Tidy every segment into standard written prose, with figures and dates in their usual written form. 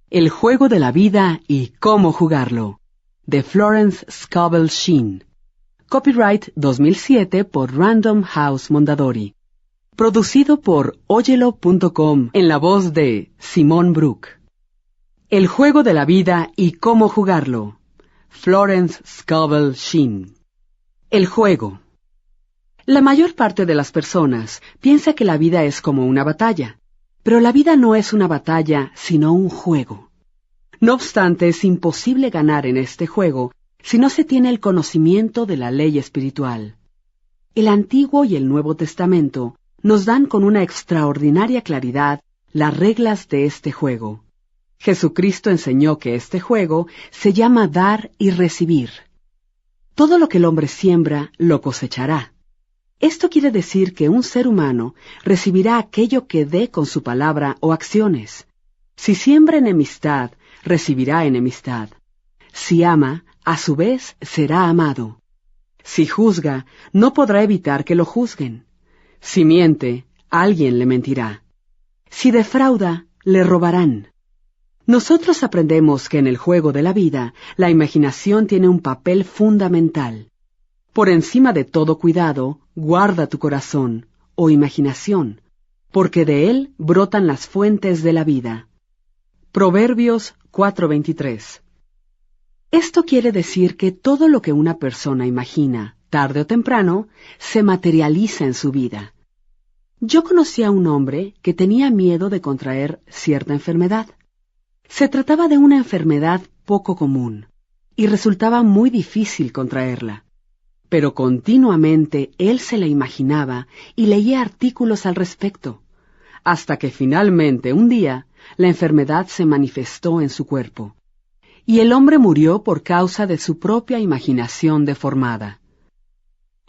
El juego de la vida y cómo jugarlo, de Florence Scovel Shinn. Copyright 2007 por Random House Mondadori. Producido por Óyelo.com en la voz de Simón Brooke. El juego de la vida y cómo jugarlo, Florence Scovel Shinn. El juego. La mayor parte de las personas piensa que la vida es como una batalla, pero la vida no es una batalla, sino un juego. No obstante, es imposible ganar en este juego si no se tiene el conocimiento de la ley espiritual. El Antiguo y el Nuevo Testamento nos dan con una extraordinaria claridad las reglas de este juego. Jesucristo enseñó que este juego se llama dar y recibir. Todo lo que el hombre siembra, lo cosechará. Esto quiere decir que un ser humano recibirá aquello que dé con su palabra o acciones. Si siembra enemistad, recibirá enemistad. Si ama, a su vez será amado. Si juzga, no podrá evitar que lo juzguen. Si miente, alguien le mentirá. Si defrauda, le robarán. Nosotros aprendemos que en el juego de la vida, la imaginación tiene un papel fundamental. Por encima de todo cuidado, guarda tu corazón, o imaginación, porque de él brotan las fuentes de la vida. Proverbios 4:23. Esto quiere decir que todo lo que una persona imagina, tarde o temprano, se materializa en su vida. Yo conocí a un hombre que tenía miedo de contraer cierta enfermedad. Se trataba de una enfermedad poco común, y resultaba muy difícil contraerla. Pero continuamente él se la imaginaba y leía artículos al respecto, hasta que finalmente un día la enfermedad se manifestó en su cuerpo, y el hombre murió por causa de su propia imaginación deformada.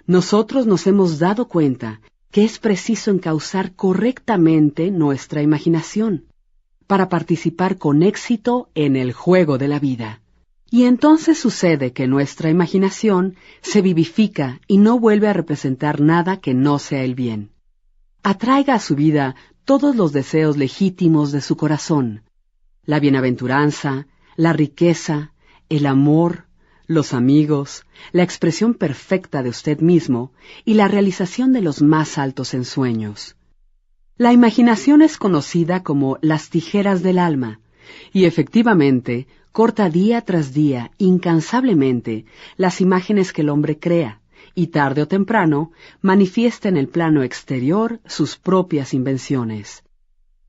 Nosotros nos hemos dado cuenta que es preciso encauzar correctamente nuestra imaginación para participar con éxito en el juego de la vida. Y entonces sucede que nuestra imaginación se vivifica y no vuelve a representar nada que no sea el bien. Atraiga a su vida todos los deseos legítimos de su corazón: la bienaventuranza, la riqueza, el amor, los amigos, la expresión perfecta de usted mismo y la realización de los más altos ensueños. La imaginación es conocida como las tijeras del alma, y efectivamente corta día tras día, incansablemente, las imágenes que el hombre crea, y tarde o temprano manifiesta en el plano exterior sus propias invenciones.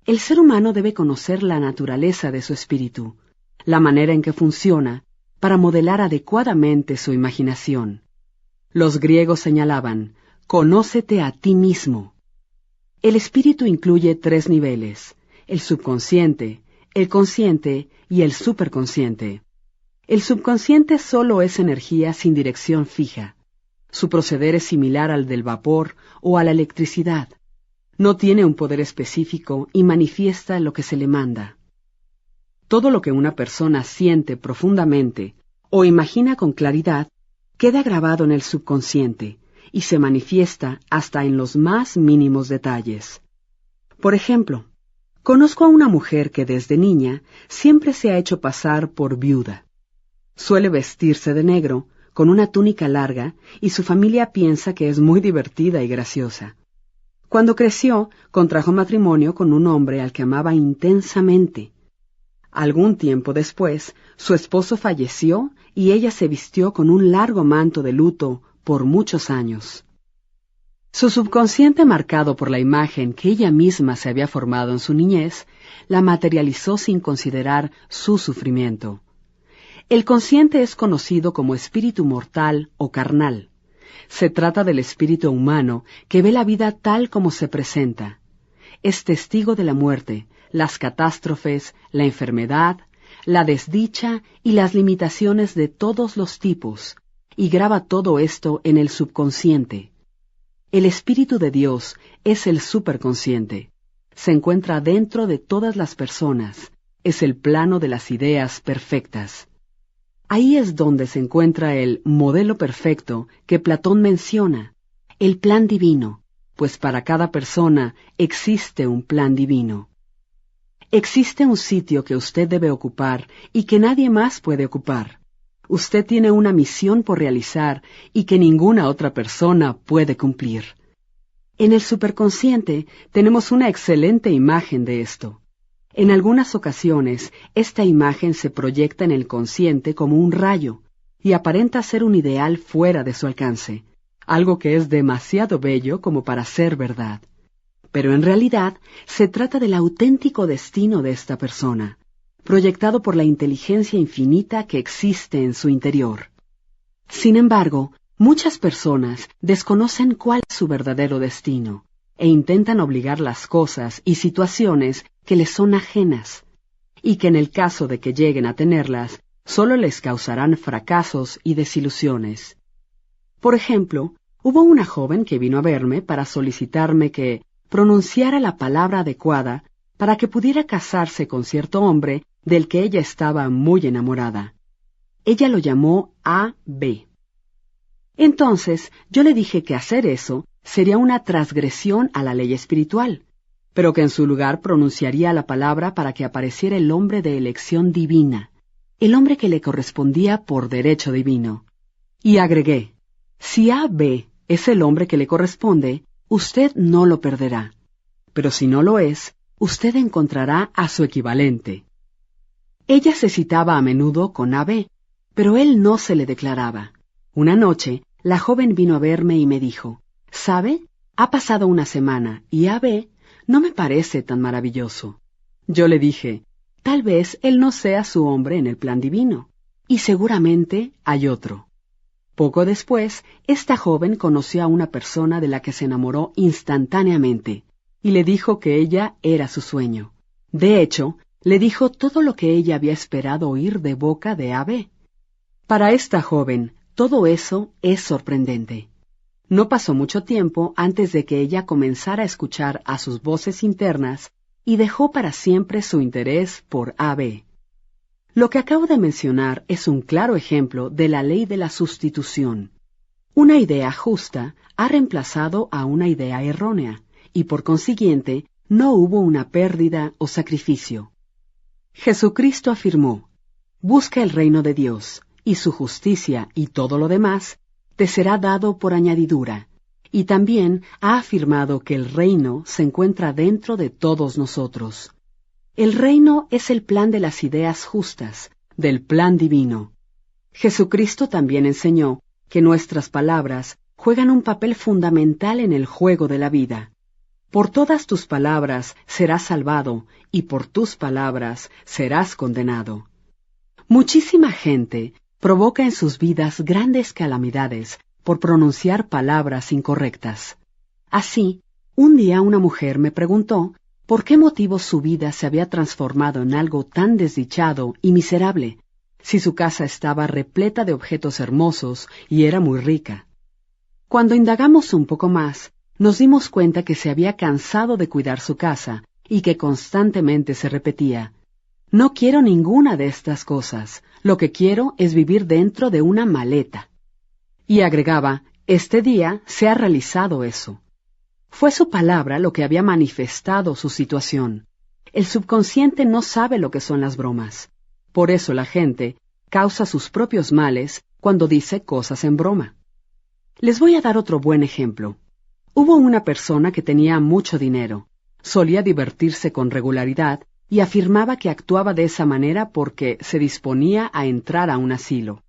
El ser humano debe conocer la naturaleza de su espíritu, la manera en que funciona, para modelar adecuadamente su imaginación. Los griegos señalaban: «Conócete a ti mismo». El espíritu incluye 3 niveles: el subconsciente, el consciente y el superconsciente. El subconsciente solo es energía sin dirección fija. Su proceder es similar al del vapor o a la electricidad. No tiene un poder específico y manifiesta lo que se le manda. Todo lo que una persona siente profundamente o imagina con claridad queda grabado en el subconsciente y se manifiesta hasta en los más mínimos detalles. Por ejemplo, conozco a una mujer que desde niña siempre se ha hecho pasar por viuda. Suele vestirse de negro, con una túnica larga, y su familia piensa que es muy divertida y graciosa. Cuando creció, contrajo matrimonio con un hombre al que amaba intensamente. Algún tiempo después, su esposo falleció y ella se vistió con un largo manto de luto por muchos años. Su subconsciente, marcado por la imagen que ella misma se había formado en su niñez, la materializó sin considerar su sufrimiento. El consciente es conocido como espíritu mortal o carnal. Se trata del espíritu humano que ve la vida tal como se presenta. Es testigo de la muerte, las catástrofes, la enfermedad, la desdicha y las limitaciones de todos los tipos, y graba todo esto en el subconsciente. El Espíritu de Dios es el superconsciente. Se encuentra dentro de todas las personas. Es el plano de las ideas perfectas. Ahí es donde se encuentra el modelo perfecto que Platón menciona, el plan divino, pues para cada persona existe un plan divino. Existe un sitio que usted debe ocupar y que nadie más puede ocupar. Usted tiene una misión por realizar y que ninguna otra persona puede cumplir. En el superconsciente tenemos una excelente imagen de esto. En algunas ocasiones, esta imagen se proyecta en el consciente como un rayo y aparenta ser un ideal fuera de su alcance, algo que es demasiado bello como para ser verdad. Pero en realidad se trata del auténtico destino de esta persona, proyectado por la inteligencia infinita que existe en su interior. Sin embargo, muchas personas desconocen cuál es su verdadero destino e intentan obligar las cosas y situaciones que les son ajenas, y que en el caso de que lleguen a tenerlas, solo les causarán fracasos y desilusiones. Por ejemplo, hubo una joven que vino a verme para solicitarme que pronunciara la palabra adecuada para que pudiera casarse con cierto hombre del que ella estaba muy enamorada. Ella lo llamó A.B. Entonces yo le dije que hacer eso sería una transgresión a la ley espiritual, pero que en su lugar pronunciaría la palabra para que apareciera el hombre de elección divina, el hombre que le correspondía por derecho divino. Y agregué, si A.B. es el hombre que le corresponde, usted no lo perderá. Pero si no lo es, usted encontrará a su equivalente. Ella se citaba a menudo con A.B., pero él no se le declaraba. Una noche, la joven vino a verme y me dijo, ¿sabe? Ha pasado una semana y A.B. no me parece tan maravilloso. Yo le dije, tal vez él no sea su hombre en el plan divino, y seguramente hay otro. Poco después, esta joven conoció a una persona de la que se enamoró instantáneamente, y le dijo que ella era su sueño. De hecho, le dijo todo lo que ella había esperado oír de boca de A.B. Para esta joven, todo eso es sorprendente. No pasó mucho tiempo antes de que ella comenzara a escuchar a sus voces internas y dejó para siempre su interés por A.B. Lo que acabo de mencionar es un claro ejemplo de la ley de la sustitución. Una idea justa ha reemplazado a una idea errónea, y por consiguiente no hubo una pérdida o sacrificio. Jesucristo afirmó, «Busca el reino de Dios, y su justicia y todo lo demás te será dado por añadidura», y también ha afirmado que el reino se encuentra dentro de todos nosotros. El reino es el plan de las ideas justas, del plan divino. Jesucristo también enseñó que nuestras palabras juegan un papel fundamental en el juego de la vida. Por todas tus palabras serás salvado, y por tus palabras serás condenado. Muchísima gente provoca en sus vidas grandes calamidades por pronunciar palabras incorrectas. Así, un día una mujer me preguntó por qué motivo su vida se había transformado en algo tan desdichado y miserable, si su casa estaba repleta de objetos hermosos y era muy rica. Cuando indagamos un poco más, nos dimos cuenta que se había cansado de cuidar su casa y que constantemente se repetía, «No quiero ninguna de estas cosas, lo que quiero es vivir dentro de una maleta». Y agregaba, «Este día se ha realizado eso». Fue su palabra lo que había manifestado su situación. El subconsciente no sabe lo que son las bromas. Por eso la gente causa sus propios males cuando dice cosas en broma. Les voy a dar otro buen ejemplo. Hubo una persona que tenía mucho dinero, solía divertirse con regularidad y afirmaba que actuaba de esa manera porque se disponía a entrar a un asilo.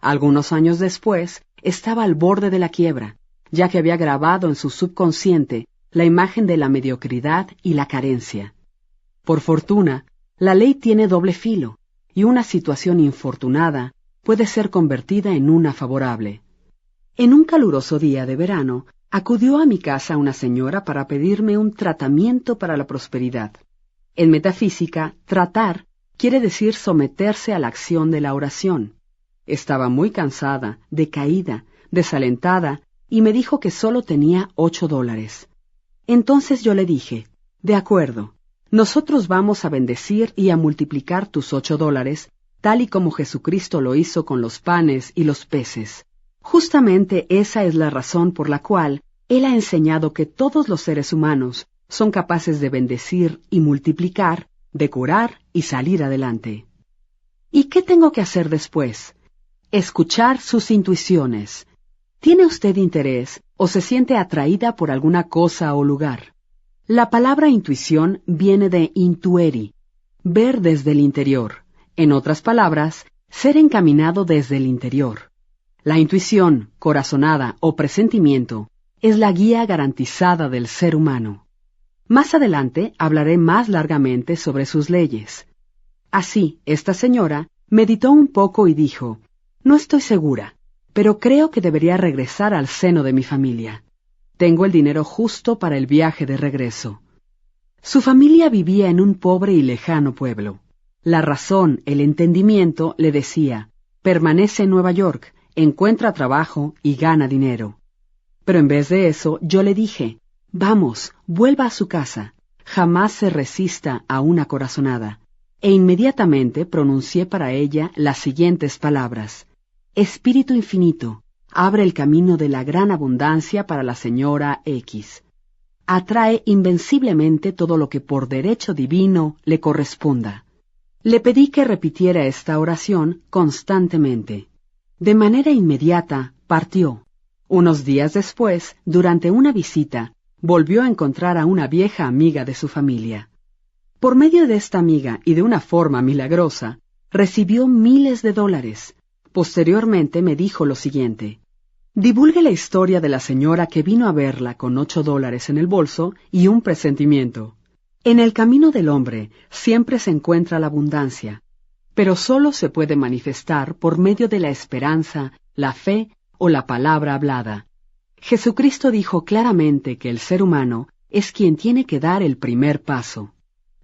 Algunos años después, estaba al borde de la quiebra, ya que había grabado en su subconsciente la imagen de la mediocridad y la carencia. Por fortuna, la ley tiene doble filo, y una situación infortunada puede ser convertida en una favorable. En un caluroso día de verano, acudió a mi casa una señora para pedirme un tratamiento para la prosperidad. En metafísica, tratar quiere decir someterse a la acción de la oración. Estaba muy cansada, decaída, desalentada, y me dijo que solo tenía $8. Entonces yo le dije, de acuerdo, nosotros vamos a bendecir y a multiplicar tus $8, tal y como Jesucristo lo hizo con los panes y los peces. Justamente esa es la razón por la cual Él ha enseñado que todos los seres humanos son capaces de bendecir y multiplicar de curar y salir adelante. ¿Y qué tengo que hacer después? Escuchar sus intuiciones. ¿Tiene usted interés o se siente atraída por alguna cosa o lugar? La palabra intuición viene de intueri, ver desde el interior. En otras palabras, ser encaminado desde el interior. La intuición, corazonada o presentimiento es la guía garantizada del ser humano. Más adelante hablaré más largamente sobre sus leyes. Así, esta señora meditó un poco y dijo, «No estoy segura, pero creo que debería regresar al seno de mi familia. Tengo el dinero justo para el viaje de regreso». Su familia vivía en un pobre y lejano pueblo. La razón, el entendimiento, le decía, «Permanece en Nueva York, encuentra trabajo y gana dinero». Pero en vez de eso, yo le dije, «Vamos, vuelva a su casa, jamás se resista a una corazonada». E inmediatamente pronuncié para ella las siguientes palabras, «Espíritu infinito, abre el camino de la gran abundancia para la señora X. Atrae invenciblemente todo lo que por derecho divino le corresponda». Le pedí que repitiera esta oración constantemente. De manera inmediata, partió. Unos días después, durante una visita, volvió a encontrar a una vieja amiga de su familia. Por medio de esta amiga y de una forma milagrosa, recibió miles de dólares. Posteriormente me dijo lo siguiente, «Divulgue la historia de la señora que vino a verla con $8 en el bolso y un presentimiento. En el camino del hombre siempre se encuentra la abundancia, pero solo se puede manifestar por medio de la esperanza, la fe o la palabra hablada. Jesucristo dijo claramente que el ser humano es quien tiene que dar el primer paso.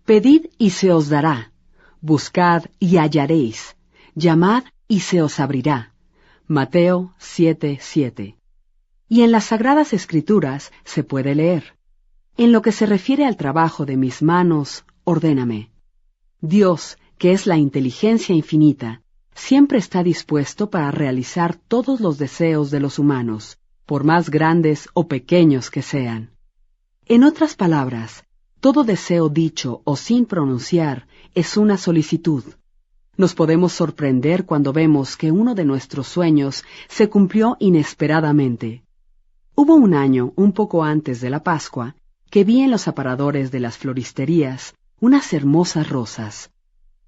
Pedid y se os dará, buscad y hallaréis, llamad y se os abrirá». Mateo 7:7. Y en las Sagradas Escrituras se puede leer, «En lo que se refiere al trabajo de mis manos, ordéname». Dios, que es la inteligencia infinita, siempre está dispuesto para realizar todos los deseos de los humanos, por más grandes o pequeños que sean. En otras palabras, todo deseo dicho o sin pronunciar es una solicitud. Nos podemos sorprender cuando vemos que uno de nuestros sueños se cumplió inesperadamente. Hubo un año, un poco antes de la Pascua, que vi en los aparadores de las floristerías unas hermosas rosas.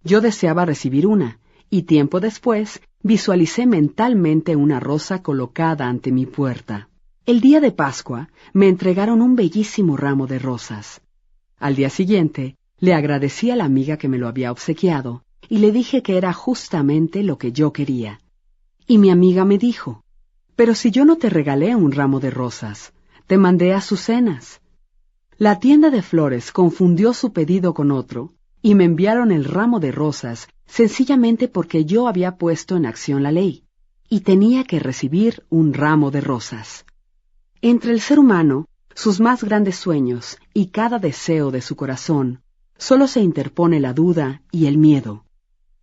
Yo deseaba recibir una, y tiempo después visualicé mentalmente una rosa colocada ante mi puerta. El día de Pascua me entregaron un bellísimo ramo de rosas. Al día siguiente le agradecí a la amiga que me lo había obsequiado, y le dije que era justamente lo que yo quería. Y mi amiga me dijo, «Pero si yo no te regalé un ramo de rosas, te mandé azucenas». La tienda de flores confundió su pedido con otro, y me enviaron el ramo de rosas sencillamente porque yo había puesto en acción la ley, y tenía que recibir un ramo de rosas. Entre el ser humano, sus más grandes sueños y cada deseo de su corazón, solo se interpone la duda y el miedo.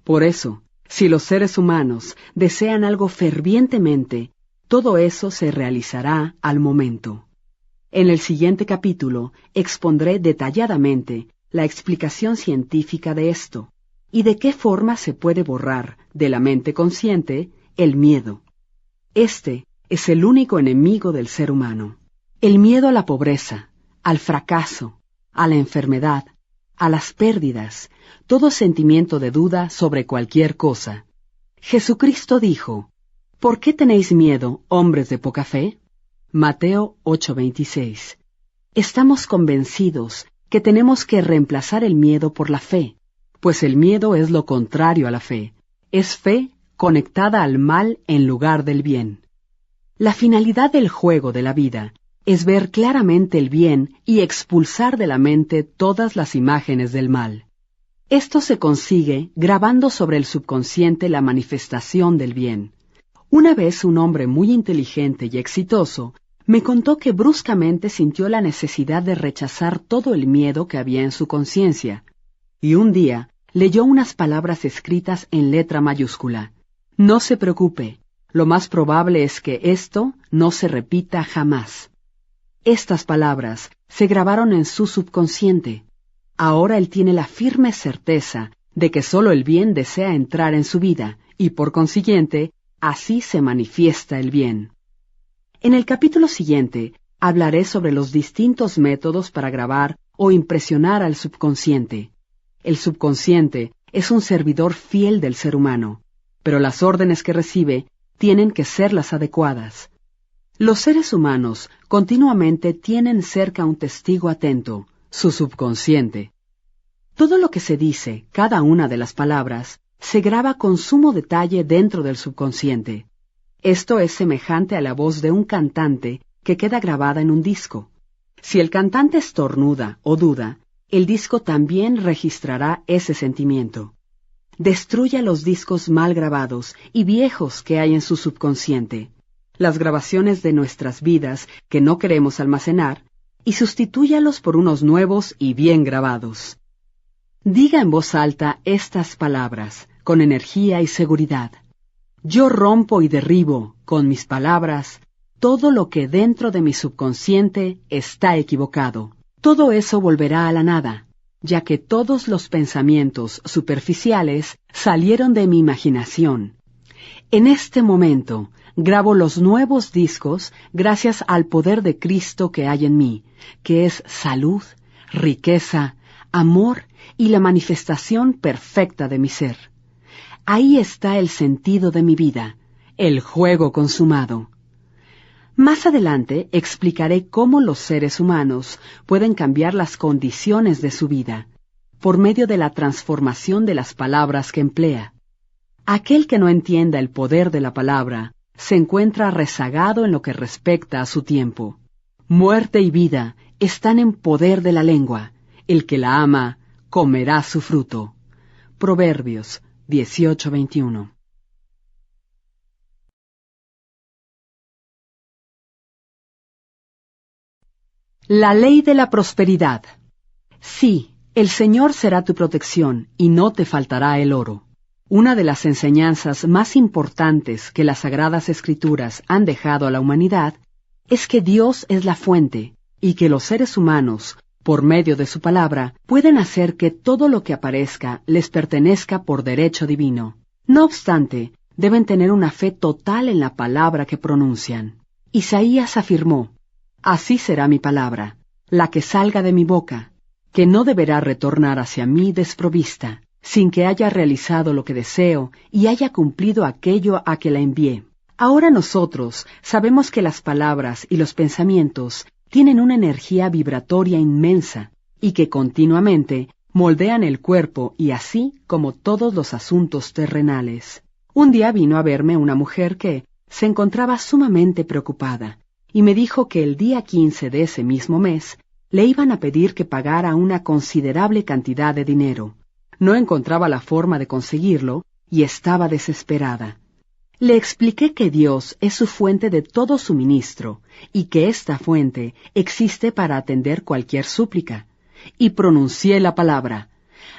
Por eso, si los seres humanos desean algo fervientemente, todo eso se realizará al momento. En el siguiente capítulo expondré detalladamente la explicación científica de esto y de qué forma se puede borrar de la mente consciente el miedo. Este es el único enemigo del ser humano. El miedo a la pobreza, al fracaso, a la enfermedad, a las pérdidas, todo sentimiento de duda sobre cualquier cosa. Jesucristo dijo, «¿Por qué tenéis miedo, hombres de poca fe?» Mateo 8:26. Estamos convencidos que tenemos que reemplazar el miedo por la fe, pues el miedo es lo contrario a la fe. Es fe conectada al mal en lugar del bien. La finalidad del juego de la vida es ver claramente el bien y expulsar de la mente todas las imágenes del mal. Esto se consigue grabando sobre el subconsciente la manifestación del bien. Una vez un hombre muy inteligente y exitoso me contó que bruscamente sintió la necesidad de rechazar todo el miedo que había en su conciencia, y un día leyó unas palabras escritas en letra mayúscula. «No se preocupe, lo más probable es que esto no se repita jamás». Estas palabras se grabaron en su subconsciente. Ahora él tiene la firme certeza de que solo el bien desea entrar en su vida, y por consiguiente, así se manifiesta el bien. En el capítulo siguiente, hablaré sobre los distintos métodos para grabar o impresionar al subconsciente. El subconsciente es un servidor fiel del ser humano, pero las órdenes que recibe tienen que ser las adecuadas. Los seres humanos continuamente tienen cerca un testigo atento, su subconsciente. Todo lo que se dice, cada una de las palabras, se graba con sumo detalle dentro del subconsciente. Esto es semejante a la voz de un cantante que queda grabada en un disco. Si el cantante estornuda o duda, el disco también registrará ese sentimiento. Destruya los discos mal grabados y viejos que hay en su subconsciente, las grabaciones de nuestras vidas que no queremos almacenar, y sustitúyalos por unos nuevos y bien grabados. Diga en voz alta estas palabras, con energía y seguridad. Yo rompo y derribo, con mis palabras, todo lo que dentro de mi subconsciente está equivocado. Todo eso volverá a la nada, ya que todos los pensamientos superficiales salieron de mi imaginación. En este momento, grabo los nuevos discos gracias al poder de Cristo que hay en mí, que es salud, riqueza, amor y la manifestación perfecta de mi ser. Ahí está el sentido de mi vida, el juego consumado. Más adelante explicaré cómo los seres humanos pueden cambiar las condiciones de su vida, por medio de la transformación de las palabras que emplea. Aquel que no entienda el poder de la palabra se encuentra rezagado en lo que respecta a su tiempo. Muerte y vida están en poder de la lengua. El que la ama comerá su fruto. Proverbios 18:21. La ley de la prosperidad. Sí, el Señor será tu protección y no te faltará el oro. Una de las enseñanzas más importantes que las Sagradas Escrituras han dejado a la humanidad es que Dios es la fuente y que los seres humanos, por medio de su palabra, pueden hacer que todo lo que aparezca les pertenezca por derecho divino. No obstante, deben tener una fe total en la palabra que pronuncian. Isaías afirmó, «Así será mi palabra, la que salga de mi boca, que no deberá retornar hacia mí desprovista, sin que haya realizado lo que deseo y haya cumplido aquello a que la envié». Ahora nosotros sabemos que las palabras y los pensamientos tienen una energía vibratoria inmensa y que continuamente moldean el cuerpo y así como todos los asuntos terrenales. Un día vino a verme una mujer que se encontraba sumamente preocupada y me dijo que el día 15 de ese mismo mes le iban a pedir que pagara una considerable cantidad de dinero. No encontraba la forma de conseguirlo y estaba desesperada. Le expliqué que Dios es su fuente de todo suministro y que esta fuente existe para atender cualquier súplica, y pronuncié la palabra.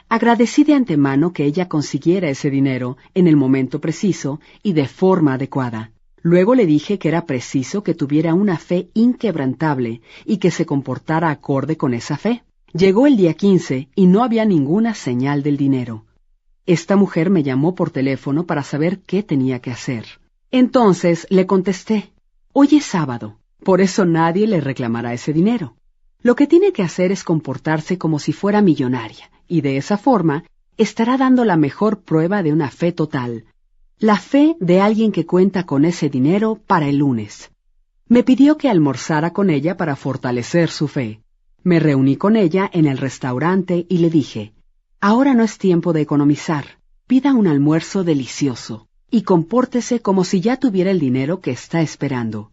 Agradecí de antemano que ella consiguiera ese dinero en el momento preciso y de forma adecuada. Luego le dije que era preciso que tuviera una fe inquebrantable y que se comportara acorde con esa fe. Llegó el día 15 y no había ninguna señal del dinero. Esta mujer me llamó por teléfono para saber qué tenía que hacer. Entonces le contesté, «Hoy es sábado, por eso nadie le reclamará ese dinero. Lo que tiene que hacer es comportarse como si fuera millonaria, y de esa forma estará dando la mejor prueba de una fe total, la fe de alguien que cuenta con ese dinero para el lunes». Me pidió que almorzara con ella para fortalecer su fe. Me reuní con ella en el restaurante y le dije, «Ahora no es tiempo de economizar. Pida un almuerzo delicioso y compórtese como si ya tuviera el dinero que está esperando.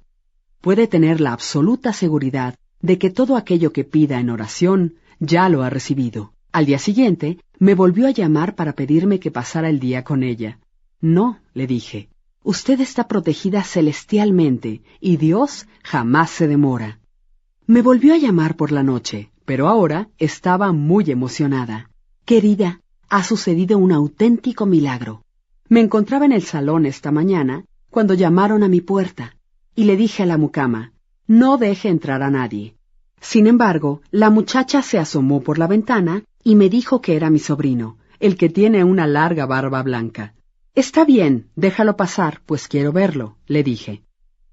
Puede tener la absoluta seguridad de que todo aquello que pida en oración ya lo ha recibido». Al día siguiente, me volvió a llamar para pedirme que pasara el día con ella. «No», le dije, «usted está protegida celestialmente y Dios jamás se demora». Me volvió a llamar por la noche, pero ahora estaba muy emocionada. «Querida, ha sucedido un auténtico milagro. Me encontraba en el salón esta mañana cuando llamaron a mi puerta y le dije a la mucama, no deje entrar a nadie. Sin embargo, la muchacha se asomó por la ventana y me dijo que era mi sobrino, el que tiene una larga barba blanca. Está bien, déjalo pasar, pues quiero verlo, le dije.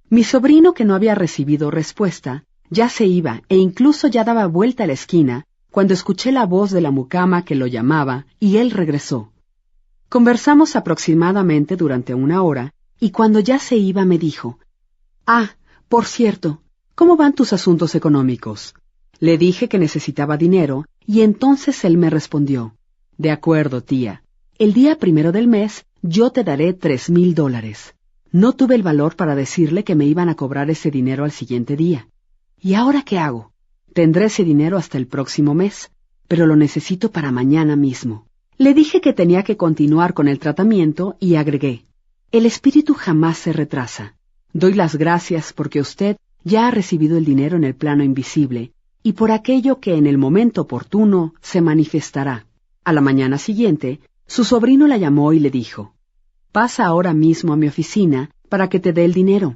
Mi sobrino, que no había recibido respuesta, ya se iba e incluso ya daba vuelta a la esquina cuando escuché la voz de la mucama que lo llamaba y él regresó. Conversamos aproximadamente durante 1 hora y cuando ya se iba me dijo: «Ah, por cierto, ¿cómo van tus asuntos económicos?». Le dije que necesitaba dinero y entonces él me respondió: «De acuerdo, tía. El día 1 del mes yo te daré $3,000. No tuve el valor para decirle que me iban a cobrar ese dinero al siguiente día. ¿Y ahora qué hago? Tendré ese dinero hasta el próximo mes, pero lo necesito para mañana mismo». Le dije que tenía que continuar con el tratamiento y agregué: «El espíritu jamás se retrasa. Doy las gracias porque usted ya ha recibido el dinero en el plano invisible y por aquello que en el momento oportuno se manifestará». A la mañana siguiente, su sobrino la llamó y le dijo: «Pasa ahora mismo a mi oficina para que te dé el dinero».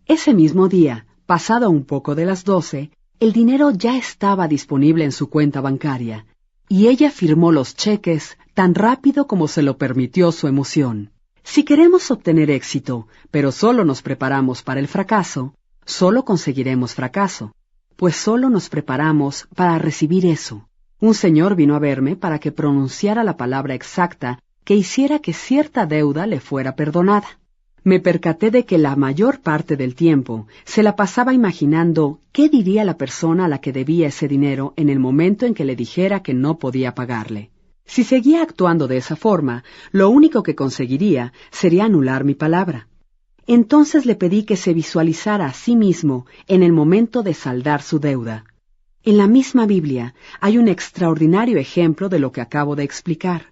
Ese mismo día, pasado un poco de las 12, el dinero ya estaba disponible en su cuenta bancaria, y ella firmó los cheques tan rápido como se lo permitió su emoción. Si queremos obtener éxito, pero solo nos preparamos para el fracaso, solo conseguiremos fracaso, pues solo nos preparamos para recibir eso. Un señor vino a verme para que pronunciara la palabra exacta que hiciera que cierta deuda le fuera perdonada. Me percaté de que la mayor parte del tiempo se la pasaba imaginando qué diría la persona a la que debía ese dinero en el momento en que le dijera que no podía pagarle. Si seguía actuando de esa forma, lo único que conseguiría sería anular mi palabra. Entonces le pedí que se visualizara a sí mismo en el momento de saldar su deuda. En la misma Biblia hay un extraordinario ejemplo de lo que acabo de explicar,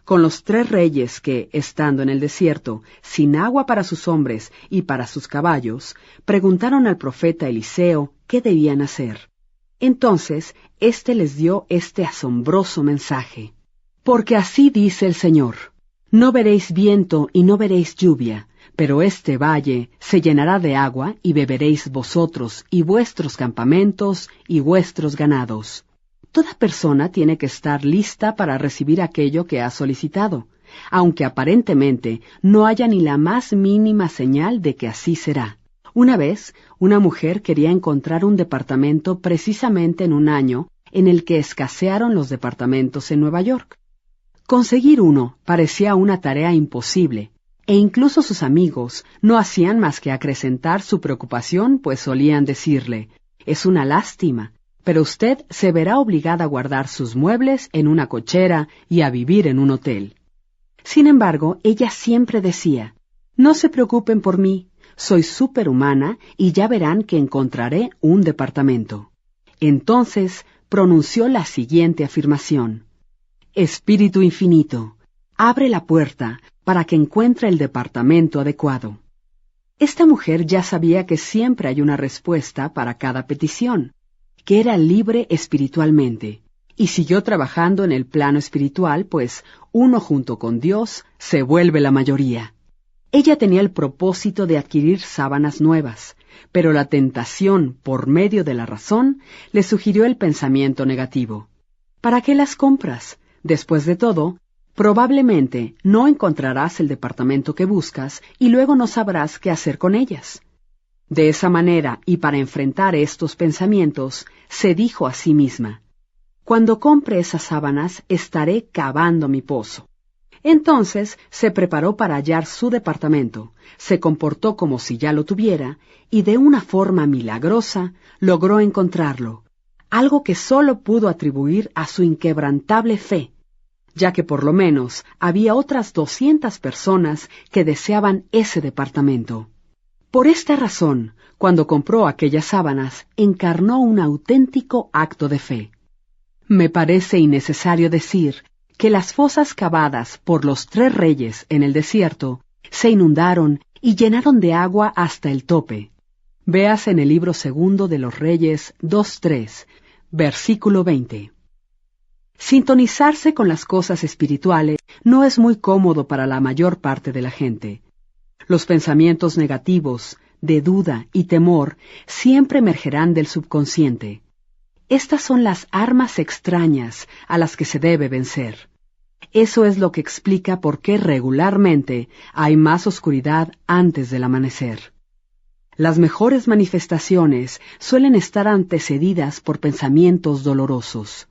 con los 3 reyes que, estando en el desierto, sin agua para sus hombres y para sus caballos, preguntaron al profeta Eliseo qué debían hacer. Entonces, éste les dio este asombroso mensaje: «Porque así dice el Señor, no veréis viento y no veréis lluvia, pero este valle se llenará de agua y beberéis vosotros y vuestros campamentos y vuestros ganados». Toda persona tiene que estar lista para recibir aquello que ha solicitado, aunque aparentemente no haya ni la más mínima señal de que así será. Una vez, una mujer quería encontrar un departamento precisamente en un año en el que escasearon los departamentos en Nueva York. Conseguir uno parecía una tarea imposible, e incluso sus amigos no hacían más que acrecentar su preocupación, pues solían decirle: «Es una lástima, pero usted se verá obligada a guardar sus muebles en una cochera y a vivir en un hotel». Sin embargo, ella siempre decía: «No se preocupen por mí, soy superhumana y ya verán que encontraré un departamento». Entonces pronunció la siguiente afirmación: «Espíritu infinito, abre la puerta para que encuentre el departamento adecuado». Esta mujer ya sabía que siempre hay una respuesta para cada petición, que era libre espiritualmente, y siguió trabajando en el plano espiritual, pues uno junto con Dios se vuelve la mayoría. Ella tenía el propósito de adquirir sábanas nuevas, pero la tentación, por medio de la razón, le sugirió el pensamiento negativo. ¿Para qué las compras? Después de todo, probablemente no encontrarás el departamento que buscas y luego no sabrás qué hacer con ellas. De esa manera, y para enfrentar estos pensamientos, se dijo a sí misma: «Cuando compre esas sábanas, estaré cavando mi pozo». Entonces se preparó para hallar su departamento, se comportó como si ya lo tuviera, y de una forma milagrosa logró encontrarlo, algo que sólo pudo atribuir a su inquebrantable fe, ya que por lo menos había otras 200 personas que deseaban ese departamento. Por esta razón, cuando compró aquellas sábanas, encarnó un auténtico acto de fe. Me parece innecesario decir que las fosas cavadas por los 3 reyes en el desierto se inundaron y llenaron de agua hasta el tope. Véase en el libro 2 de los Reyes 2:3, versículo 20. Sintonizarse con las cosas espirituales no es muy cómodo para la mayor parte de la gente. Los pensamientos negativos, de duda y temor siempre emergerán del subconsciente. Estas son las armas extrañas a las que se debe vencer. Eso es lo que explica por qué regularmente hay más oscuridad antes del amanecer. Las mejores manifestaciones suelen estar antecedidas por pensamientos dolorosos.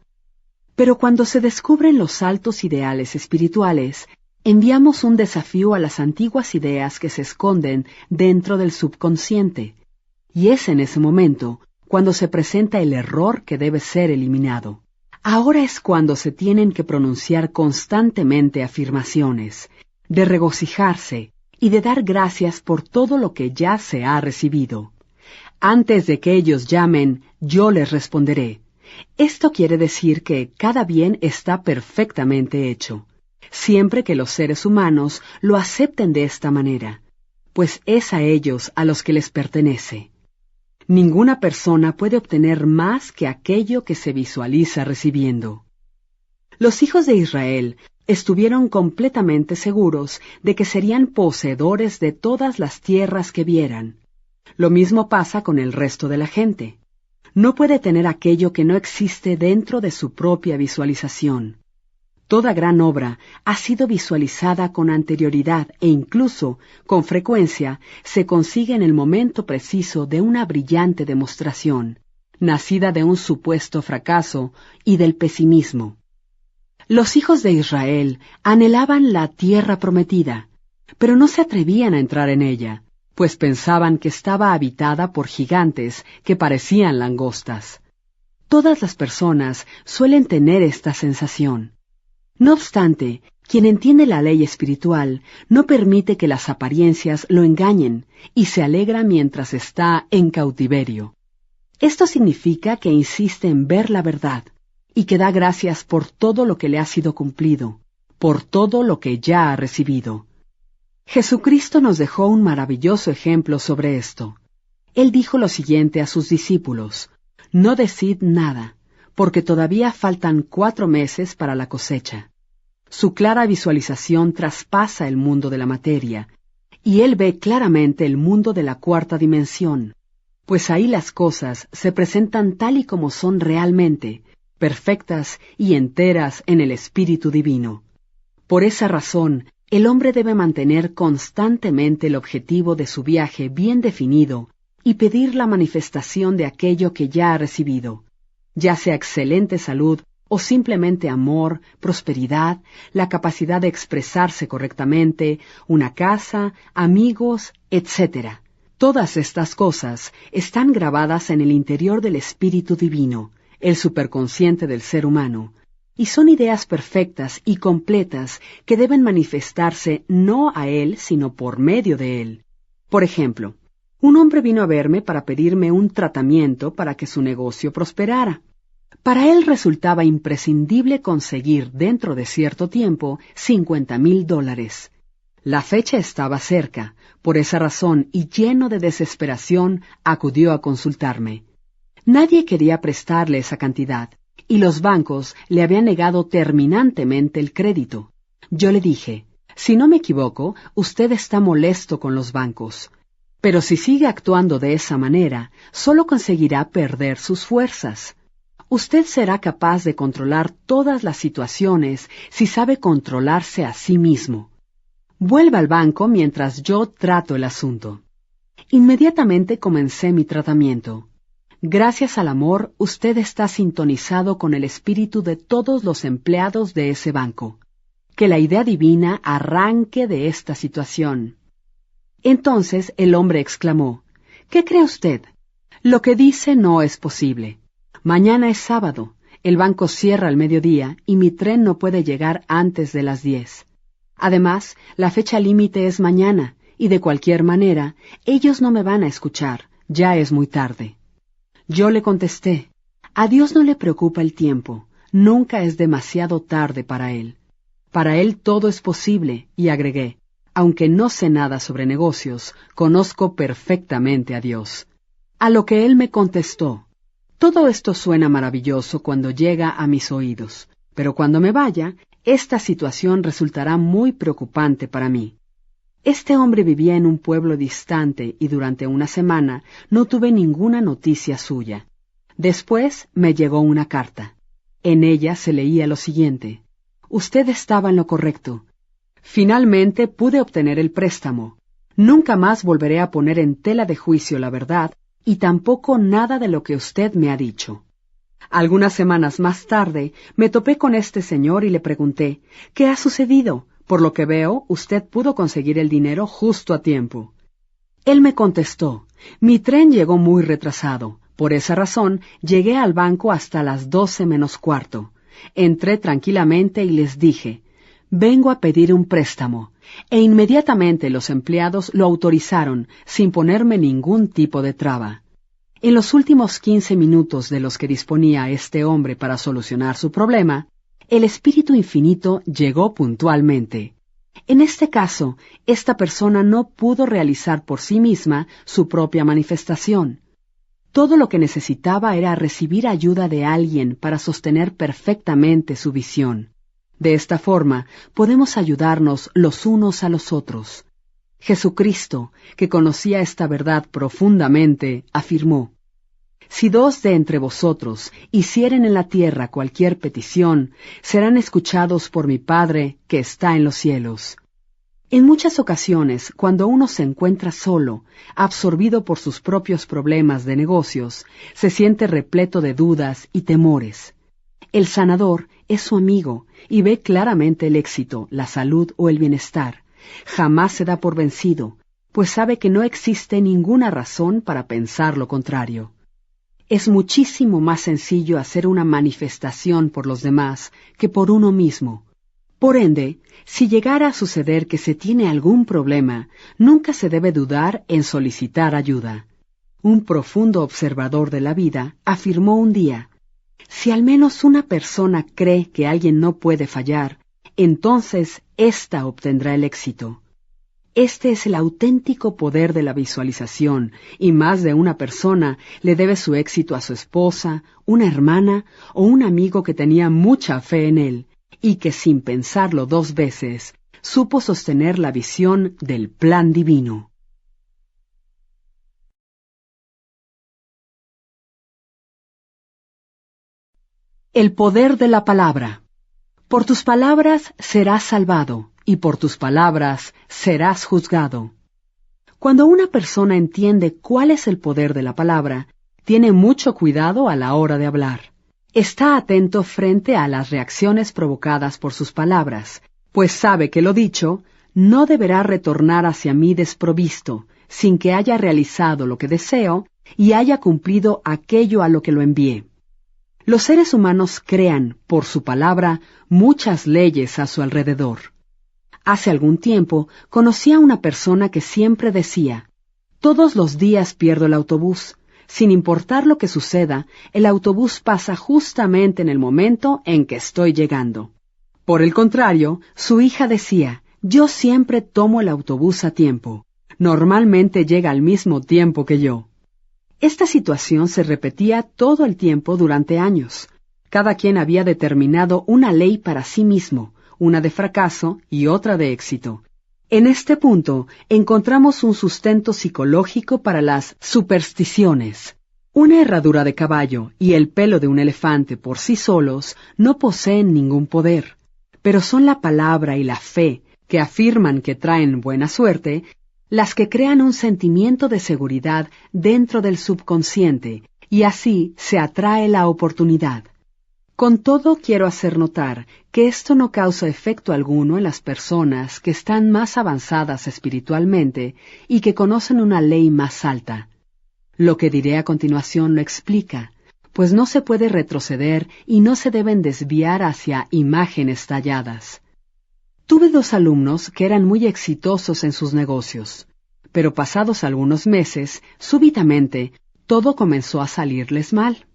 Pero cuando se descubren los altos ideales espirituales, enviamos un desafío a las antiguas ideas que se esconden dentro del subconsciente, y es en ese momento cuando se presenta el error que debe ser eliminado. Ahora es cuando se tienen que pronunciar constantemente afirmaciones, de regocijarse y de dar gracias por todo lo que ya se ha recibido. Antes de que ellos llamen, yo les responderé. Esto quiere decir que cada bien está perfectamente hecho, siempre que los seres humanos lo acepten de esta manera, pues es a ellos a los que les pertenece. Ninguna persona puede obtener más que aquello que se visualiza recibiendo. Los hijos de Israel estuvieron completamente seguros de que serían poseedores de todas las tierras que vieran. Lo mismo pasa con el resto de la gente. No puede tener aquello que no existe dentro de su propia visualización. Toda gran obra ha sido visualizada con anterioridad e incluso, con frecuencia, se consigue en el momento preciso de una brillante demostración, nacida de un supuesto fracaso y del pesimismo. Los hijos de Israel anhelaban la tierra prometida, pero no se atrevían a entrar en ella, pues pensaban que estaba habitada por gigantes que parecían langostas. Todas las personas suelen tener esta sensación. No obstante, quien entiende la ley espiritual no permite que las apariencias lo engañen y se alegra mientras está en cautiverio. Esto significa que insiste en ver la verdad y que da gracias por todo lo que le ha sido cumplido, por todo lo que ya ha recibido. Jesucristo nos dejó un maravilloso ejemplo sobre esto. Él dijo lo siguiente a sus discípulos: «No decid nada, porque todavía faltan 4 meses para la cosecha». Su clara visualización traspasa el mundo de la materia, y él ve claramente el mundo de la 4ª dimensión, pues ahí las cosas se presentan tal y como son realmente, perfectas y enteras en el Espíritu Divino. Por esa razón, el hombre debe mantener constantemente el objetivo de su viaje bien definido y pedir la manifestación de aquello que ya ha recibido, ya sea excelente salud o simplemente amor, prosperidad, la capacidad de expresarse correctamente, una casa, amigos, etc. Todas estas cosas están grabadas en el interior del Espíritu Divino, el superconsciente del ser humano, y son ideas perfectas y completas que deben manifestarse no a él, sino por medio de él. Por ejemplo, un hombre vino a verme para pedirme un tratamiento para que su negocio prosperara. Para él resultaba imprescindible conseguir dentro de cierto tiempo $50,000. La fecha estaba cerca, por esa razón y lleno de desesperación acudió a consultarme. Nadie quería prestarle esa cantidad, y los bancos le habían negado terminantemente el crédito. Yo le dije: «Si no me equivoco, usted está molesto con los bancos. Pero si sigue actuando de esa manera, solo conseguirá perder sus fuerzas. Usted será capaz de controlar todas las situaciones si sabe controlarse a sí mismo. Vuelva al banco mientras yo trato el asunto». Inmediatamente comencé mi tratamiento. Gracias al amor, usted está sintonizado con el espíritu de todos los empleados de ese banco. Que la idea divina arranque de esta situación. Entonces el hombre exclamó: «¿Qué cree usted? Lo que dice no es posible. Mañana es sábado, el banco cierra al mediodía y mi tren no puede llegar antes de las 10. Además, la fecha límite es mañana y de cualquier manera, ellos no me van a escuchar, ya es muy tarde». Yo le contesté: «A Dios no le preocupa el tiempo, nunca es demasiado tarde para Él. Para Él todo es posible», y agregué: «Aunque no sé nada sobre negocios, conozco perfectamente a Dios». A lo que él me contestó: «Todo esto suena maravilloso cuando llega a mis oídos, pero cuando me vaya, esta situación resultará muy preocupante para mí». Este hombre vivía en un pueblo distante y durante una semana no tuve ninguna noticia suya. Después me llegó una carta. En ella se leía lo siguiente: Usted estaba en lo correcto. Finalmente pude obtener el préstamo. Nunca más volveré a poner en tela de juicio la verdad y tampoco nada de lo que usted me ha dicho. Algunas semanas más tarde me topé con este señor y le pregunté: ¿Qué ha sucedido? Por lo que veo, usted pudo conseguir el dinero justo a tiempo. Él me contestó: mi tren llegó muy retrasado. Por esa razón, llegué al banco hasta las 12 menos cuarto. Entré tranquilamente y les dije: vengo a pedir un préstamo. E inmediatamente los empleados lo autorizaron, sin ponerme ningún tipo de traba. En los últimos 15 minutos de los que disponía este hombre para solucionar su problema, el Espíritu Infinito llegó puntualmente. En este caso, esta persona no pudo realizar por sí misma su propia manifestación. Todo lo que necesitaba era recibir ayuda de alguien para sostener perfectamente su visión. De esta forma, podemos ayudarnos los unos a los otros. Jesucristo, que conocía esta verdad profundamente, afirmó: si dos de entre vosotros hicieren en la tierra cualquier petición, serán escuchados por mi Padre que está en los cielos. En muchas ocasiones, cuando uno se encuentra solo, absorbido por sus propios problemas de negocios, se siente repleto de dudas y temores. El sanador es su amigo y ve claramente el éxito, la salud o el bienestar. Jamás se da por vencido, pues sabe que no existe ninguna razón para pensar lo contrario. Es muchísimo más sencillo hacer una manifestación por los demás que por uno mismo. Por ende, si llegara a suceder que se tiene algún problema, nunca se debe dudar en solicitar ayuda. Un profundo observador de la vida afirmó un día: si al menos una persona cree que alguien no puede fallar, entonces ésta obtendrá el éxito. Este es el auténtico poder de la visualización, y más de una persona le debe su éxito a su esposa, una hermana o un amigo que tenía mucha fe en él, y que sin pensarlo 2 veces, supo sostener la visión del plan divino. El poder de la palabra. Por tus palabras serás salvado, y por tus palabras serás juzgado. Cuando una persona entiende cuál es el poder de la palabra, tiene mucho cuidado a la hora de hablar. Está atento frente a las reacciones provocadas por sus palabras, pues sabe que lo dicho no deberá retornar hacia mí desprovisto, sin que haya realizado lo que deseo y haya cumplido aquello a lo que lo envié. Los seres humanos crean, por su palabra, muchas leyes a su alrededor. Hace algún tiempo conocí a una persona que siempre decía: todos los días pierdo el autobús. Sin importar lo que suceda, el autobús pasa justamente en el momento en que estoy llegando. Por el contrario, su hija decía: yo siempre tomo el autobús a tiempo. Normalmente llega al mismo tiempo que yo. Esta situación se repetía todo el tiempo durante años. Cada quien había determinado una ley para sí mismo, una de fracaso y otra de éxito. En este punto encontramos un sustento psicológico para las supersticiones. Una herradura de caballo y el pelo de un elefante por sí solos no poseen ningún poder, pero son la palabra y la fe, que afirman que traen buena suerte, las que crean un sentimiento de seguridad dentro del subconsciente, y así se atrae la oportunidad. Con todo, quiero hacer notar que esto no causa efecto alguno en las personas que están más avanzadas espiritualmente y que conocen una ley más alta. Lo que diré a continuación lo explica, pues no se puede retroceder y no se deben desviar hacia imágenes talladas. Tuve 2 alumnos que eran muy exitosos en sus negocios, pero pasados algunos meses, súbitamente, todo comenzó a salirles mal.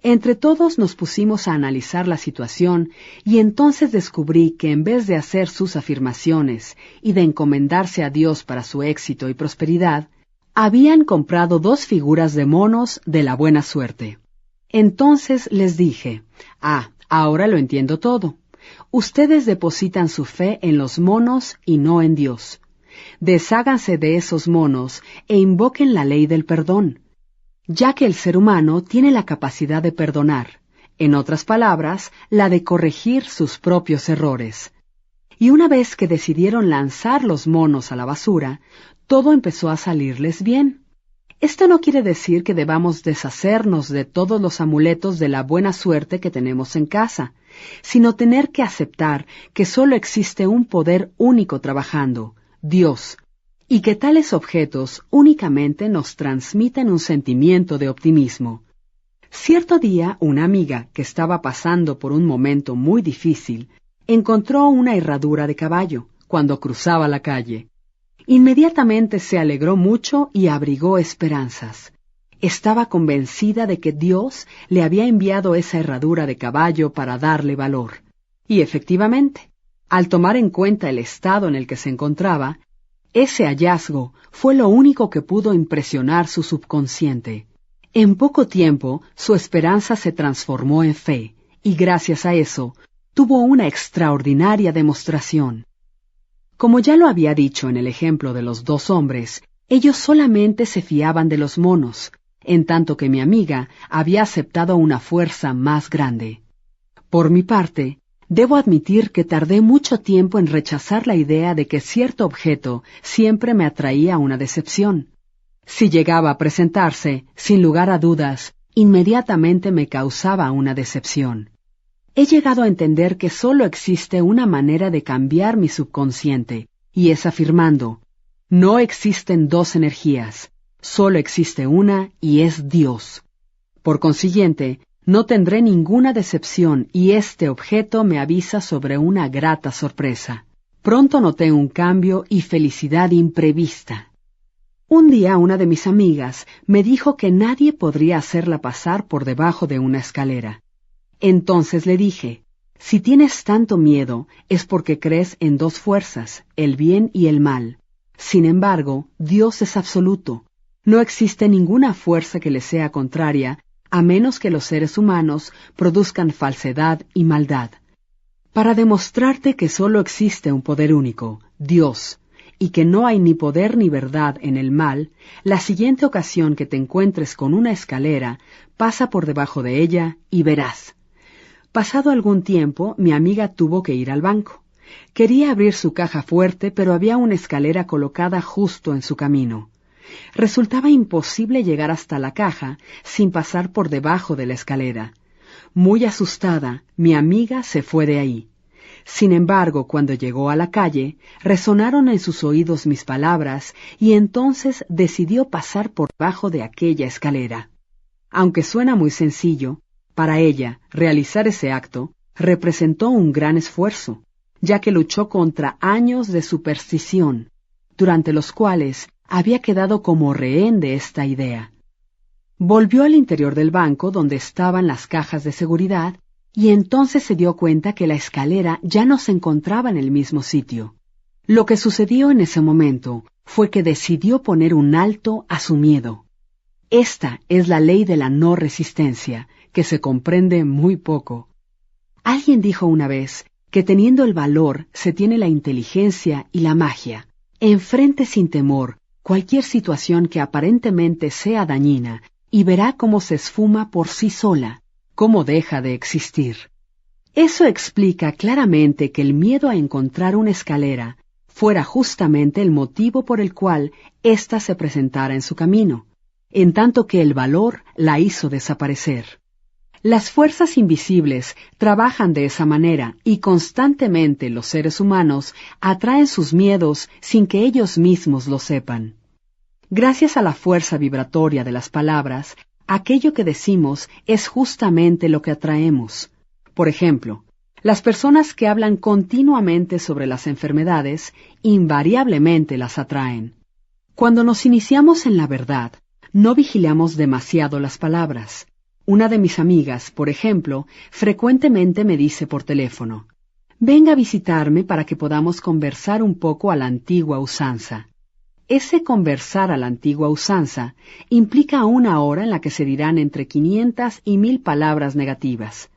Entre todos nos pusimos a analizar la situación y entonces descubrí que en vez de hacer sus afirmaciones y de encomendarse a Dios para su éxito y prosperidad, habían comprado 2 figuras de monos de la buena suerte. Entonces les dije: ahora lo entiendo todo. Ustedes depositan su fe en los monos y no en Dios. Desháganse de esos monos e invoquen la ley del perdón. ya que el ser humano tiene la capacidad de perdonar, en otras palabras, la de corregir sus propios errores. Y una vez que decidieron lanzar los monos a la basura, todo empezó a salirles bien. Esto no quiere decir que debamos deshacernos de todos los amuletos de la buena suerte que tenemos en casa, sino tener que aceptar que solo existe un poder único trabajando, Dios, y que tales objetos únicamente nos transmiten un sentimiento de optimismo. Cierto día, una amiga que estaba pasando por un momento muy difícil, encontró una herradura de caballo cuando cruzaba la calle. Inmediatamente se alegró mucho y abrigó esperanzas. Estaba convencida de que Dios le había enviado esa herradura de caballo para darle valor. Y efectivamente, al tomar en cuenta el estado en el que se encontraba, ese hallazgo fue lo único que pudo impresionar su subconsciente. En poco tiempo, su esperanza se transformó en fe, y gracias a eso, tuvo una extraordinaria demostración. Como ya lo había dicho en el ejemplo de los 2 hombres, ellos solamente se fiaban de los monos, en tanto que mi amiga había aceptado una fuerza más grande. Por mi parte, debo admitir que tardé mucho tiempo en rechazar la idea de que cierto objeto siempre me atraía una decepción. Si llegaba a presentarse, sin lugar a dudas, inmediatamente me causaba una decepción. He llegado a entender que solo existe una manera de cambiar mi subconsciente, y es afirmando, no existen 2 energías, solo existe una y es Dios. Por consiguiente, no tendré ninguna decepción y este objeto me avisa sobre una grata sorpresa. Pronto noté un cambio y felicidad imprevista. Un día una de mis amigas me dijo que nadie podría hacerla pasar por debajo de una escalera. Entonces le dije, si tienes tanto miedo es porque crees en 2 fuerzas, el bien y el mal. Sin embargo, Dios es absoluto. No existe ninguna fuerza que le sea contraria, a menos que los seres humanos produzcan falsedad y maldad. Para demostrarte que solo existe un poder único, Dios, y que no hay ni poder ni verdad en el mal, la siguiente ocasión que te encuentres con una escalera, pasa por debajo de ella y verás. Pasado algún tiempo, mi amiga tuvo que ir al banco. Quería abrir su caja fuerte, pero había una escalera colocada justo en su camino. Resultaba imposible llegar hasta la caja sin pasar por debajo de la escalera. Muy asustada, mi amiga se fue de ahí. Sin embargo, cuando llegó a la calle, resonaron en sus oídos mis palabras y entonces decidió pasar por debajo de aquella escalera. Aunque suena muy sencillo, para ella, realizar ese acto representó un gran esfuerzo, ya que luchó contra años de superstición, durante los cuales había quedado como rehén de esta idea. Volvió al interior del banco donde estaban las cajas de seguridad y entonces se dio cuenta que la escalera ya no se encontraba en el mismo sitio. Lo que sucedió en ese momento fue que decidió poner un alto a su miedo. Esta es la ley de la no resistencia, que se comprende muy poco. Alguien dijo una vez que teniendo el valor se tiene la inteligencia y la magia. Enfrente sin temor cualquier situación que aparentemente sea dañina y verá cómo se esfuma por sí sola, cómo deja de existir. Eso explica claramente que el miedo a encontrar una escalera fuera justamente el motivo por el cual ésta se presentara en su camino, en tanto que el valor la hizo desaparecer. Las fuerzas invisibles trabajan de esa manera y constantemente los seres humanos atraen sus miedos sin que ellos mismos lo sepan. Gracias a la fuerza vibratoria de las palabras, aquello que decimos es justamente lo que atraemos. Por ejemplo, las personas que hablan continuamente sobre las enfermedades invariablemente las atraen. Cuando nos iniciamos en la verdad, no vigilamos demasiado las palabras. Una de mis amigas, por ejemplo, frecuentemente me dice por teléfono, «Venga a visitarme para que podamos conversar un poco a la antigua usanza». Ese conversar a la antigua usanza implica una hora en la que se dirán entre 500 y 1000 palabras negativas.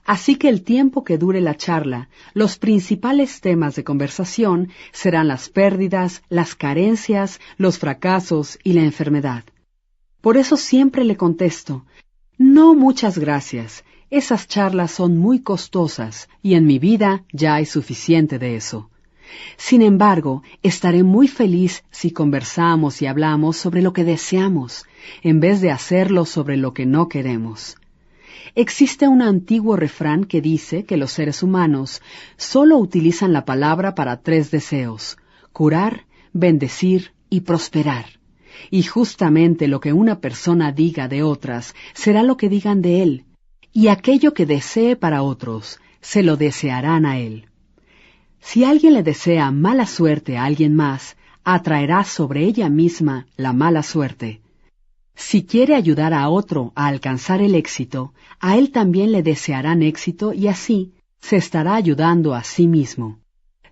Así que el tiempo que dure la charla, los principales temas de conversación serán las pérdidas, las carencias, los fracasos y la enfermedad. Por eso siempre le contesto, no, muchas gracias, esas charlas son muy costosas y en mi vida ya hay suficiente de eso. Sin embargo, estaré muy feliz si conversamos y hablamos sobre lo que deseamos, en vez de hacerlo sobre lo que no queremos. Existe un antiguo refrán que dice que los seres humanos solo utilizan la palabra para 3 deseos: curar, bendecir y prosperar. Y justamente lo que una persona diga de otras será lo que digan de él, y aquello que desee para otros se lo desearán a él. Si alguien le desea mala suerte a alguien más, atraerá sobre ella misma la mala suerte. Si quiere ayudar a otro a alcanzar el éxito, a él también le desearán éxito y así se estará ayudando a sí mismo.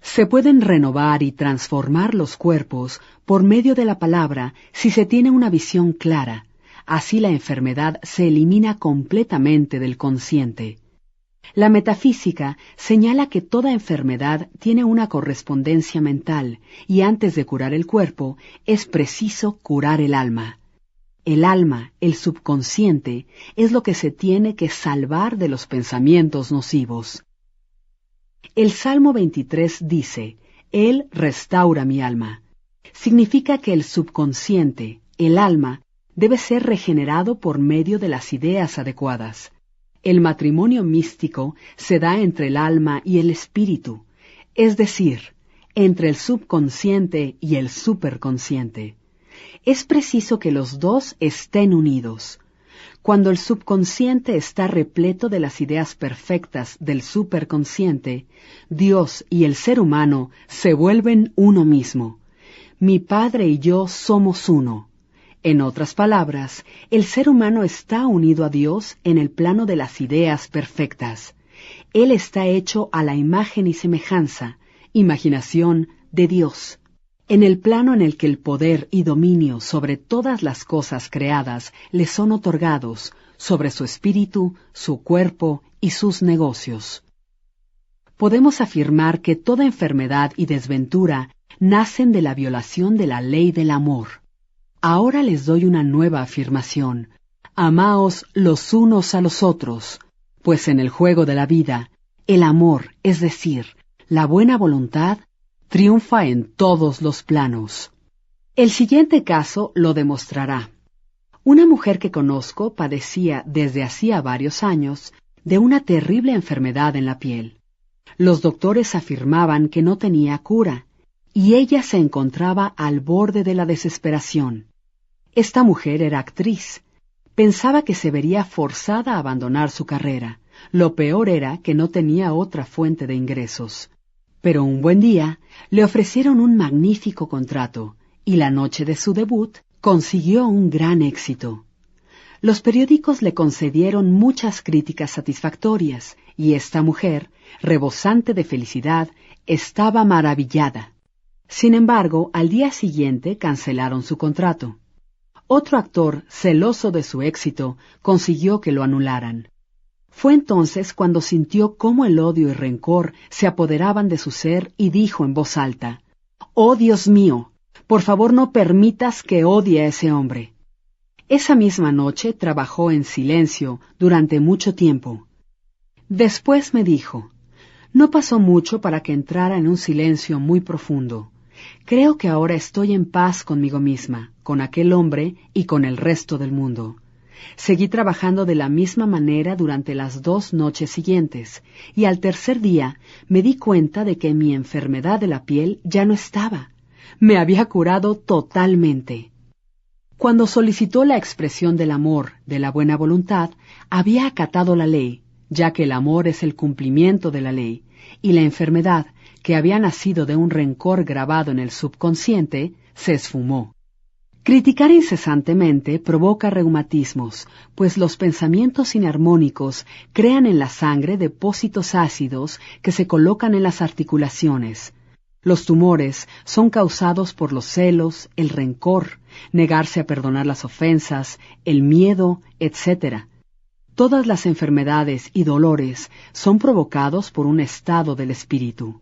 Se pueden renovar y transformar los cuerpos por medio de la palabra si se tiene una visión clara. Así la enfermedad se elimina completamente del consciente. La metafísica señala que toda enfermedad tiene una correspondencia mental y antes de curar el cuerpo es preciso curar el alma. El alma, el subconsciente, es lo que se tiene que salvar de los pensamientos nocivos. El Salmo 23 dice, Él restaura mi alma. Significa que el subconsciente, el alma, debe ser regenerado por medio de las ideas adecuadas. El matrimonio místico se da entre el alma y el espíritu, es decir, entre el subconsciente y el superconsciente. Es preciso que los dos estén unidos. Cuando el subconsciente está repleto de las ideas perfectas del superconsciente, Dios y el ser humano se vuelven uno mismo. Mi Padre y yo somos uno. En otras palabras, el ser humano está unido a Dios en el plano de las ideas perfectas. Él está hecho a la imagen y semejanza, imaginación de Dios. En el plano en el que el poder y dominio sobre todas las cosas creadas le son otorgados, sobre su espíritu, su cuerpo y sus negocios. Podemos afirmar que toda enfermedad y desventura nacen de la violación de la ley del amor. Ahora les doy una nueva afirmación. Amaos los unos a los otros, pues en el juego de la vida, el amor, es decir, la buena voluntad, triunfa en todos los planos. El siguiente caso lo demostrará. Una mujer que conozco padecía desde hacía varios años de una terrible enfermedad en la piel. Los doctores afirmaban que no tenía cura, y ella se encontraba al borde de la desesperación. Esta mujer era actriz. Pensaba que se vería forzada a abandonar su carrera. Lo peor era que no tenía otra fuente de ingresos. Pero un buen día le ofrecieron un magnífico contrato, y la noche de su debut consiguió un gran éxito. Los periódicos le concedieron muchas críticas satisfactorias, y esta mujer, rebosante de felicidad, estaba maravillada. Sin embargo, al día siguiente cancelaron su contrato. Otro actor, celoso de su éxito, consiguió que lo anularan. Fue entonces cuando sintió cómo el odio y rencor se apoderaban de su ser y dijo en voz alta, «Oh Dios mío, por favor no permitas que odie a ese hombre». Esa misma noche trabajó en silencio durante mucho tiempo. Después me dijo, «No pasó mucho para que entrara en un silencio muy profundo. Creo que ahora estoy en paz conmigo misma, con aquel hombre y con el resto del mundo». Seguí trabajando de la misma manera durante las 2 noches siguientes, y al tercer día me di cuenta de que mi enfermedad de la piel ya no estaba. Me había curado totalmente. Cuando solicitó la expresión del amor, de la buena voluntad, había acatado la ley, ya que el amor es el cumplimiento de la ley, y la enfermedad, que había nacido de un rencor grabado en el subconsciente, se esfumó. Criticar incesantemente provoca reumatismos, pues los pensamientos inarmónicos crean en la sangre depósitos ácidos que se colocan en las articulaciones. Los tumores son causados por los celos, el rencor, negarse a perdonar las ofensas, el miedo, etc. Todas las enfermedades y dolores son provocados por un estado del espíritu.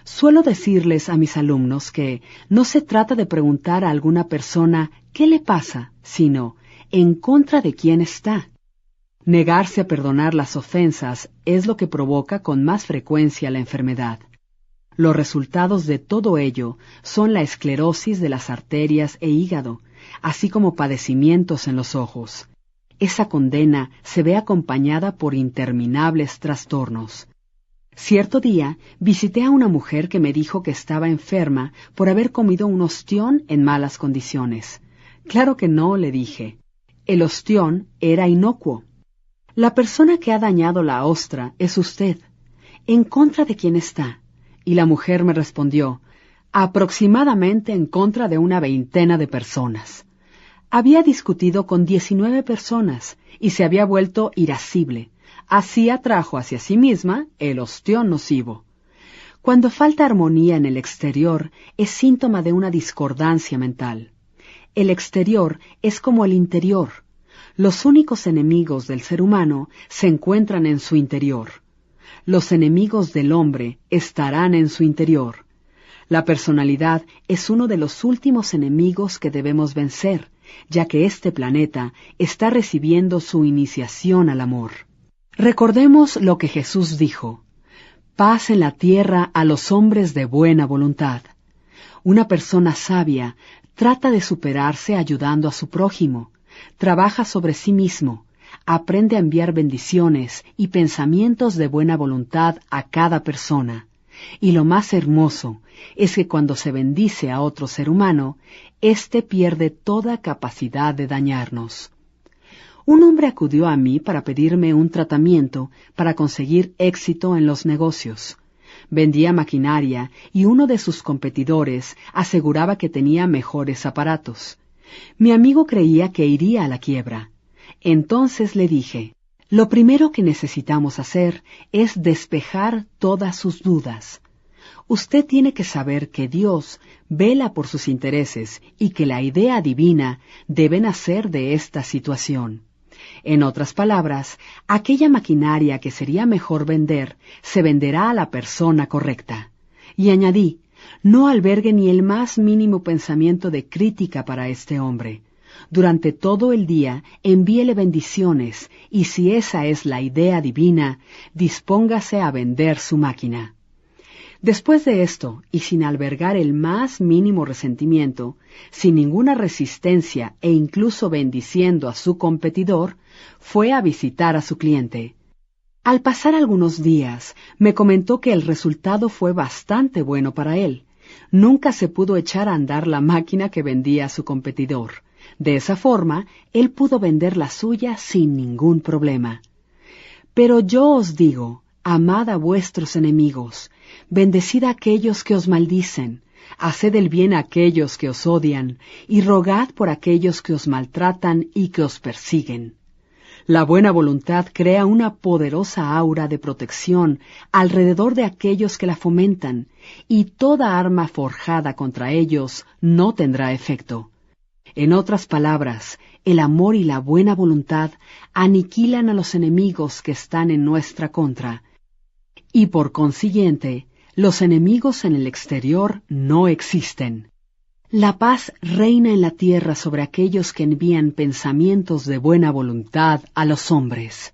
Suelo decirles a mis alumnos que no se trata de preguntar a alguna persona ¿qué le pasa?, sino ¿en contra de quién está? Negarse a perdonar las ofensas es lo que provoca con más frecuencia la enfermedad. Los resultados de todo ello son la esclerosis de las arterias e hígado, así como padecimientos en los ojos. Esa condena se ve acompañada por interminables trastornos. Cierto día visité a una mujer que me dijo que estaba enferma por haber comido un ostión en malas condiciones. Claro que no, le dije. El ostión era inocuo. La persona que ha dañado la ostra es usted. ¿En contra de quién está? Y la mujer me respondió, aproximadamente en contra de una veintena de personas. Había discutido con 19 personas y se había vuelto irascible. Así atrajo hacia sí misma el ostión nocivo. Cuando falta armonía en el exterior, es síntoma de una discordancia mental. El exterior es como el interior. Los únicos enemigos del ser humano se encuentran en su interior. Los enemigos del hombre estarán en su interior. La personalidad es uno de los últimos enemigos que debemos vencer, ya que este planeta está recibiendo su iniciación al amor. Recordemos lo que Jesús dijo: paz en la tierra a los hombres de buena voluntad. Una persona sabia trata de superarse ayudando a su prójimo, trabaja sobre sí mismo, aprende a enviar bendiciones y pensamientos de buena voluntad a cada persona. Y lo más hermoso es que cuando se bendice a otro ser humano, éste pierde toda capacidad de dañarnos. Un hombre acudió a mí para pedirme un tratamiento para conseguir éxito en los negocios. Vendía maquinaria y uno de sus competidores aseguraba que tenía mejores aparatos. Mi amigo creía que iría a la quiebra. Entonces le dije, lo primero que necesitamos hacer es despejar todas sus dudas. Usted tiene que saber que Dios vela por sus intereses y que la idea divina debe nacer de esta situación. En otras palabras, aquella maquinaria que sería mejor vender se venderá a la persona correcta. Y añadí, no albergue ni el más mínimo pensamiento de crítica para este hombre. Durante todo el día envíele bendiciones y si esa es la idea divina, dispóngase a vender su máquina. Después de esto, y sin albergar el más mínimo resentimiento, sin ninguna resistencia e incluso bendiciendo a su competidor, fue a visitar a su cliente. Al pasar algunos días, me comentó que el resultado fue bastante bueno para él. Nunca se pudo echar a andar la máquina que vendía a su competidor. De esa forma, él pudo vender la suya sin ningún problema. Pero yo os digo, amad a vuestros enemigos, bendecid a aquellos que os maldicen, haced el bien a aquellos que os odian, y rogad por aquellos que os maltratan y que os persiguen. La buena voluntad crea una poderosa aura de protección alrededor de aquellos que la fomentan, y toda arma forjada contra ellos no tendrá efecto. En otras palabras, el amor y la buena voluntad aniquilan a los enemigos que están en nuestra contra, y por consiguiente, los enemigos en el exterior no existen. La paz reina en la tierra sobre aquellos que envían pensamientos de buena voluntad a los hombres.